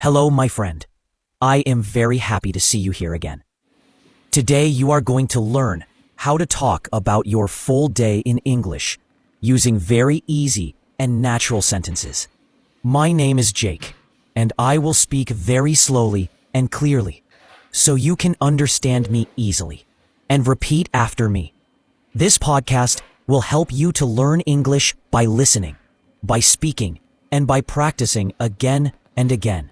Hello, my friend. I am very happy to see you here again. Today you are going to learn how to talk about your full day in English using very easy and natural sentences. My name is Jake, and I will speak very slowly and clearly so you can understand me easily and repeat after me. This podcast will help you to learn English by listening, by speaking, and by practicing again and again.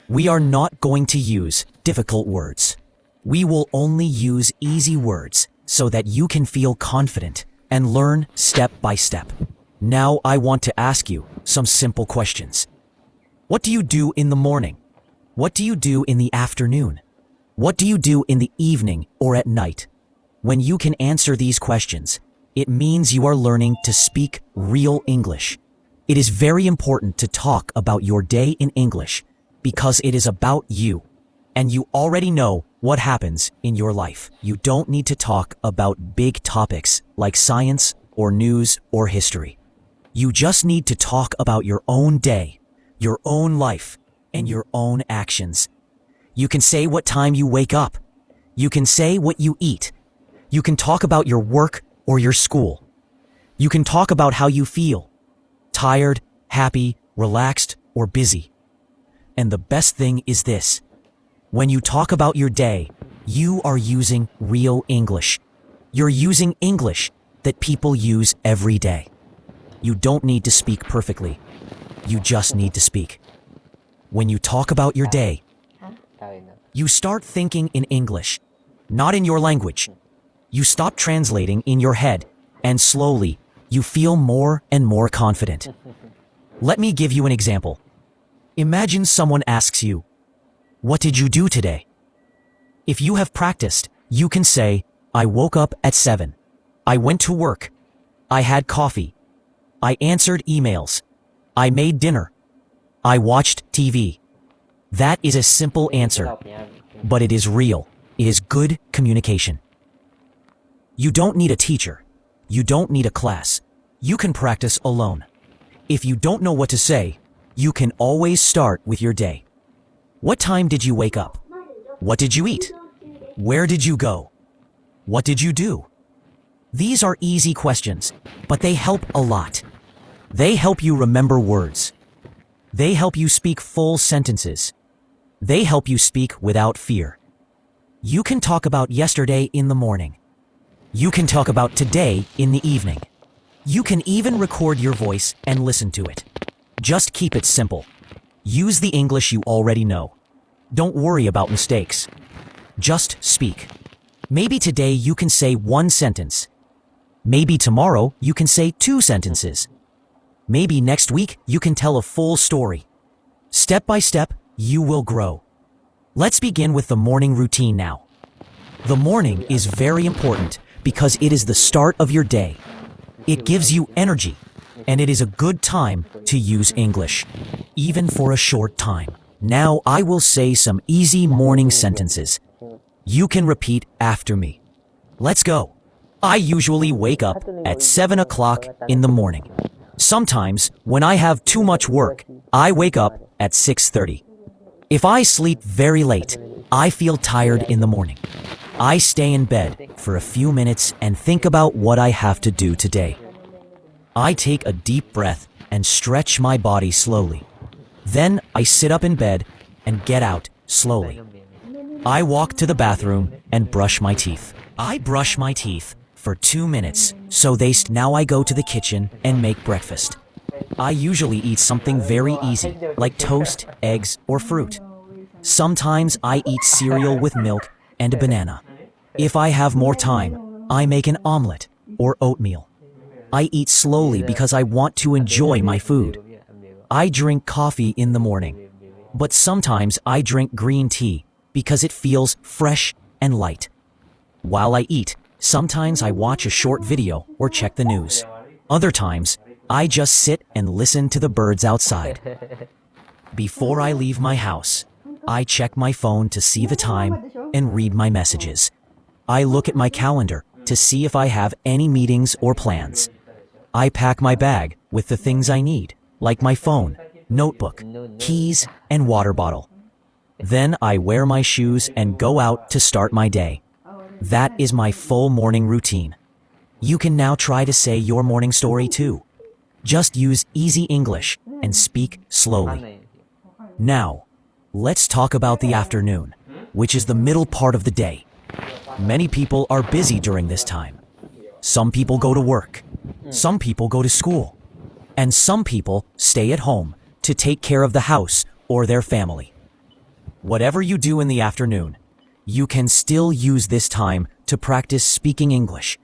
We are not going to use difficult words. We will only use easy words so that you can feel confident and learn step by step. Now I want to ask you some simple questions. What do you do in the morning? What do you do in the afternoon? What do you do in the evening or at night? When you can answer these questions, it means you are learning to speak real English. It is very important to talk about your day in English because it is about you, and you already know what happens in your life. You don't need to talk about big topics like science or news or history. You just need to talk about your own day, your own life, and your own actions. You can say what time you wake up. You can say what you eat. You can talk about your work or your school. You can talk about how you feel, tired, happy, relaxed, or busy. And the best thing is this. When you talk about your day, you are using real English. You're using English that people use every day. You don't need to speak perfectly. You just need to speak. When you talk about your day, you start thinking in English, not in your language. You stop translating in your head, and slowly, you feel more and more confident. Let me give you an example. Imagine someone asks you, "What did you do today?" If you have practiced, you can say, "I woke up at 7. I went to work. I had coffee. I answered emails. I made dinner. I watched TV." That is a simple answer, but it is real. It is good communication. You don't need a teacher. You don't need a class. You can practice alone. If you don't know what to say, you can always start with your day. What time did you wake up? What did you eat? Where did you go? What did you do? These are easy questions, but they help a lot. They help you remember words. They help you speak full sentences. They help you speak without fear. You can talk about yesterday in the morning. You can talk about today in the evening. You can even record your voice and listen to it. Just keep it simple. Use the English you already know. Don't worry about mistakes. Just speak. Maybe today you can say one sentence. Maybe tomorrow you can say 2 sentences. Maybe next week you can tell a full story. Step by step, you will grow. Let's begin with the morning routine now. The morning is very important because it is the start of your day. It gives you energy, and it is a good time to use English, even for a short time. Now I will say some easy morning sentences. You can repeat after me. Let's go. I usually wake up at 7 o'clock in the morning. Sometimes, when I have too much work, I wake up at 6:30. If I sleep very late, I feel tired in the morning. I stay in bed for a few minutes and think about what I have to do today. I take a deep breath and stretch my body slowly. Then I sit up in bed and get out slowly. I walk to the bathroom and brush my teeth. I brush my teeth for 2 minutes, so now I go to the kitchen and make breakfast. I usually eat something very easy, like toast, eggs, or fruit. Sometimes I eat cereal with milk and a banana. If I have more time, I make an omelet or oatmeal. I eat slowly because I want to enjoy my food. I drink coffee in the morning, but sometimes I drink green tea because it feels fresh and light. While I eat, sometimes I watch a short video or check the news. Other times, I just sit and listen to the birds outside. Before I leave my house, I check my phone to see the time and read my messages. I look at my calendar to see if I have any meetings or plans. I pack my bag with the things I need, like my phone, notebook, keys, and water bottle. Then I wear my shoes and go out to start my day. That is my full morning routine. You can now try to say your morning story too. Just use easy English and speak slowly. Now, let's talk about the afternoon, which is the middle part of the day. Many people are busy during this time. Some people go to work. Some people go to school. And some people stay at home to take care of the house or their family. Whatever you do in the afternoon, you can still use this time to practice speaking English,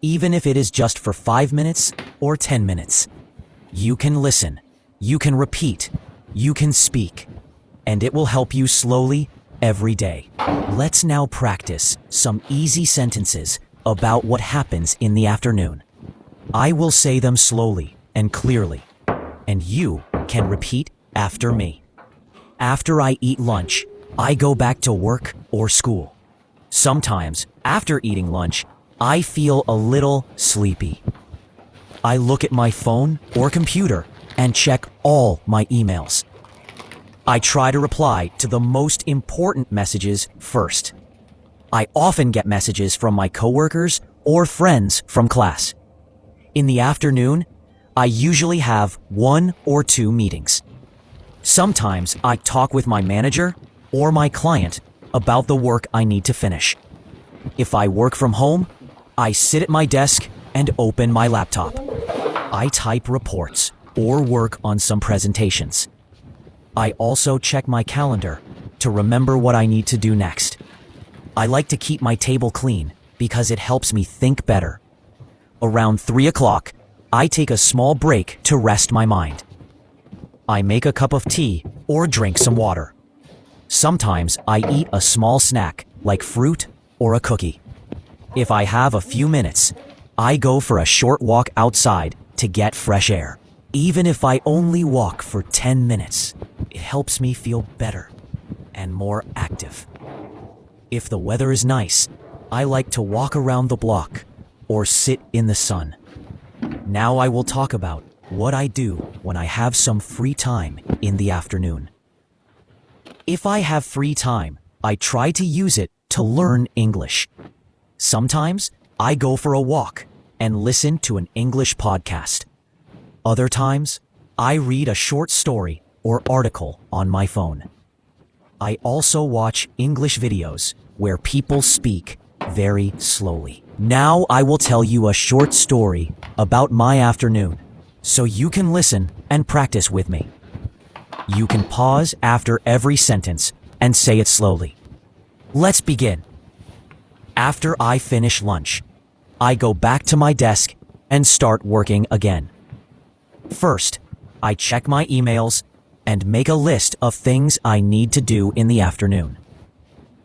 even if it is just for 5 minutes or 10 minutes. You can listen, you can repeat, you can speak, and it will help you slowly every day. Let's now practice some easy sentences about what happens in the afternoon. I will say them slowly and clearly, and you can repeat after me. After I eat lunch, I go back to work or school. Sometimes, after eating lunch, I feel a little sleepy. I look at my phone or computer and check all my emails. I try to reply to the most important messages first. I often get messages from my coworkers or friends from class. In the afternoon, I usually have 1 or 2 meetings. Sometimes I talk with my manager or my client about the work I need to finish. If I work from home, I sit at my desk and open my laptop. I type reports or work on some presentations. I also check my calendar to remember what I need to do next. I like to keep my table clean because it helps me think better. Around 3 o'clock, I take a small break to rest my mind. I make a cup of tea or drink some water. Sometimes I eat a small snack like fruit or a cookie. If I have a few minutes, I go for a short walk outside to get fresh air. Even if I only walk for 10 minutes, it helps me feel better and more active. If the weather is nice, I like to walk around the block or sit in the sun. Now I will talk about what I do when I have some free time in the afternoon. If I have free time, I try to use it to learn English. Sometimes I go for a walk and listen to an English podcast. Other times, I read a short story or article on my phone. I also watch English videos where people speak very slowly. Now I will tell you a short story about my afternoon, so you can listen and practice with me. You can pause after every sentence and say it slowly. Let's begin. After I finish lunch, I go back to my desk and start working again. First, I check my emails and make a list of things I need to do in the afternoon.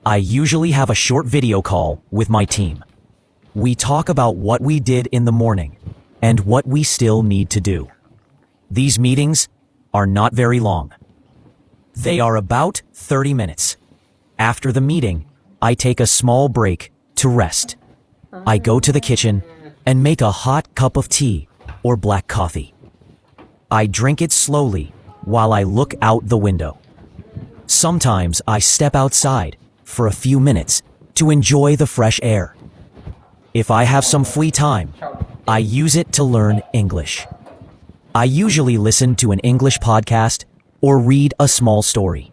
I usually have a short video call with my team. We talk about what we did in the morning and what we still need to do. These meetings are not very long. They are about 30 minutes. After the meeting, I take a small break to rest. I go to the kitchen and make a hot cup of tea or black coffee. I drink it slowly while I look out the window. Sometimes I step outside for a few minutes to enjoy the fresh air. If I have some free time, I use it to learn English. I usually listen to an English podcast or read a small story.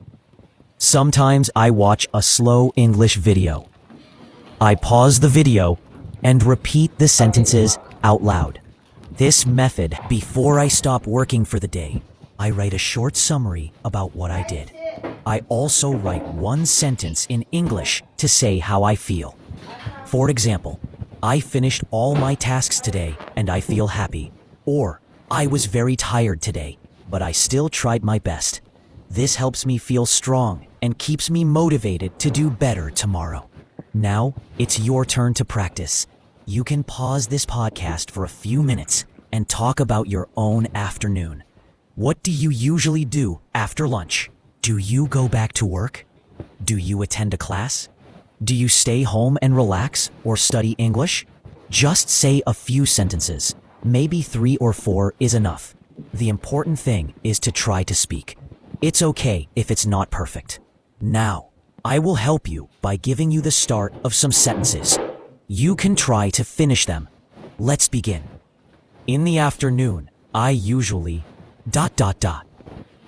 Sometimes I watch a slow English video. I pause the video and repeat the sentences out loud. This method, before I stop working for the day, I write a short summary about what I did. I also write one sentence in English to say how I feel. For example, I finished all my tasks today and I feel happy. Or, I was very tired today, but I still tried my best. This helps me feel strong and keeps me motivated to do better tomorrow. Now, it's your turn to practice. You can pause this podcast for a few minutes and talk about your own afternoon. What do you usually do after lunch? Do you go back to work? Do you attend a class? Do you stay home and relax or study English? Just say a few sentences. Maybe 3 or 4 is enough. The important thing is to try to speak. It's okay if it's not perfect. Now, I will help you by giving you the start of some sentences. You can try to finish them. Let's begin. In the afternoon, I usually ...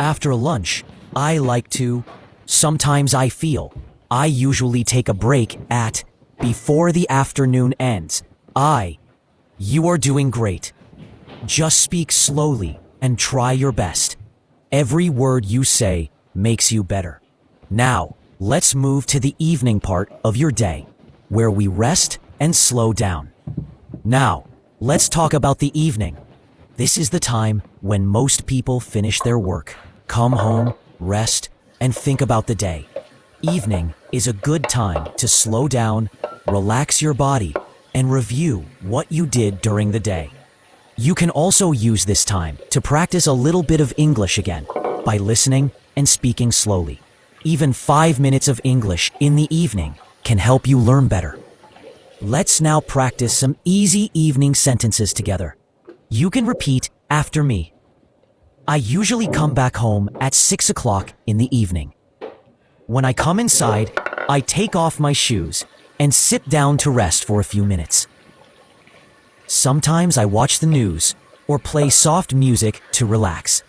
After lunch, I like to... Sometimes I feel. I usually take a break at... Before the afternoon ends. You are doing great. Just speak slowly and try your best. Every word you say makes you better. Now, let's move to the evening part of your day, where we rest and slow down. Now, let's talk about the evening. This is the time when most people finish their work, come home, rest, and think about the day. Evening is a good time to slow down, relax your body, and review what you did during the day. You can also use this time to practice a little bit of English again by listening and speaking slowly. Even 5 minutes of English in the evening can help you learn better. Let's now practice some easy evening sentences together. You can repeat after me. I usually come back home at 6 o'clock in the evening. When I come inside, I take off my shoes and sit down to rest for a few minutes. Sometimes I watch the news or play soft music to relax.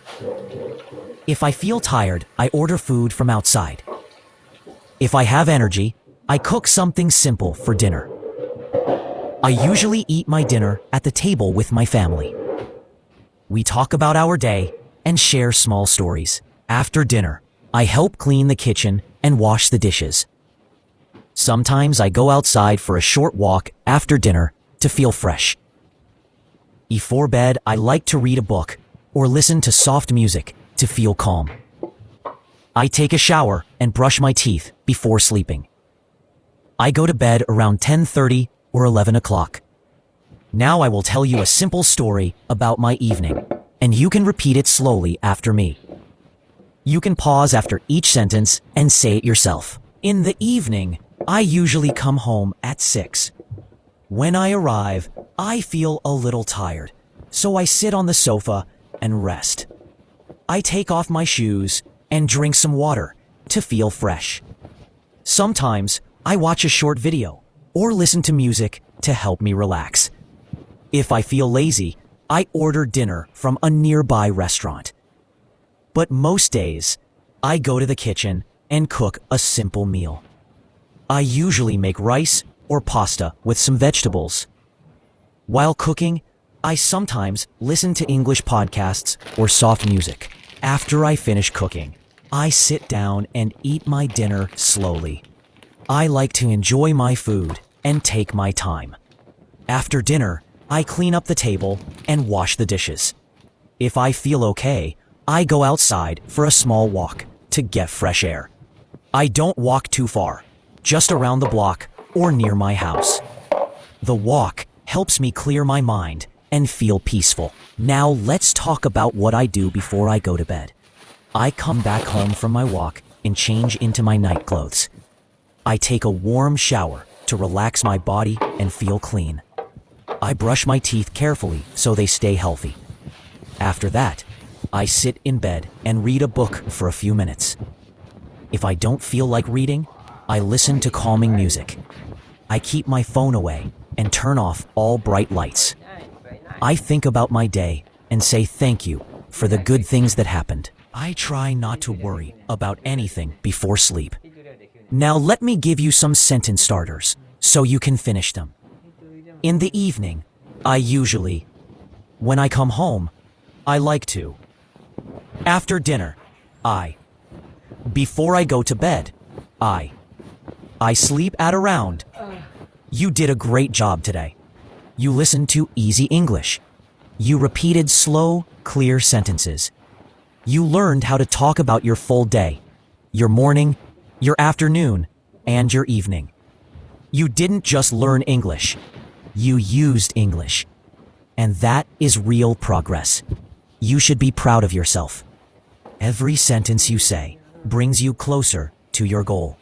If I feel tired, I order food from outside. If I have energy, I cook something simple for dinner. I usually eat my dinner at the table with my family. We talk about our day and share small stories. After dinner, I help clean the kitchen and wash the dishes. Sometimes I go outside for a short walk after dinner to feel fresh. Before bed, I like to read a book or listen to soft music to feel calm. I take a shower and brush my teeth before sleeping. I go to bed around 10:30 or 11 o'clock. Now I will tell you a simple story about my evening, and you can repeat it slowly after me. You can pause after each sentence and say it yourself. In the evening, I usually come home at 6. When I arrive, I feel a little tired, so I sit on the sofa and rest. I take off my shoes and drink some water to feel fresh. Sometimes I watch a short video or listen to music to help me relax. If I feel lazy, I order dinner from a nearby restaurant. But most days, I go to the kitchen and cook a simple meal. I usually make rice or pasta with some vegetables. While cooking, I sometimes listen to English podcasts or soft music. After I finish cooking, I sit down and eat my dinner slowly. I like to enjoy my food and take my time. After dinner, I clean up the table and wash the dishes. If I feel okay, I go outside for a small walk to get fresh air. I don't walk too far, just around the block or near my house. The walk helps me clear my mind and feel peaceful. Now let's talk about what I do before I go to bed. I come back home from my walk and change into my night clothes. I take a warm shower to relax my body and feel clean. I brush my teeth carefully so they stay healthy. After that, I sit in bed and read a book for a few minutes. If I don't feel like reading, I listen to calming music. I keep my phone away and turn off all bright lights. I think about my day and say thank you for the good things that happened. I try not to worry about anything before sleep. Now let me give you some sentence starters so you can finish them. In the evening, I usually... When I come home, I like to... After dinner, I... Before I go to bed, I sleep at around... You did a great job today. You listened to easy English. You repeated slow, clear sentences. You learned how to talk about your full day, your morning, your afternoon, and your evening. You didn't just learn English. You used English. And that is real progress. You should be proud of yourself. Every sentence you say brings you closer to your goal.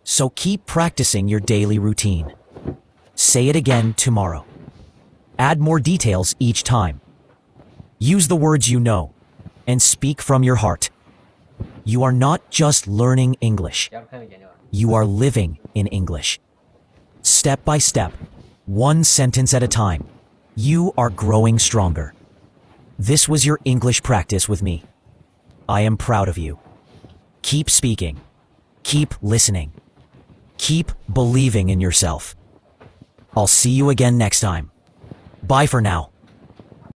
So keep practicing your daily routine. Say it again tomorrow. Add more details each time. Use the words you know and speak from your heart. You are not just learning English. ย้อนเครื่องไปเขียนดีกว่า You are living in English. Step by step, one sentence at a time, you are growing stronger. This was your English practice with me. I am proud of you. Keep speaking. Keep listening. Keep believing in yourself. I'll see you again next time. Bye for now.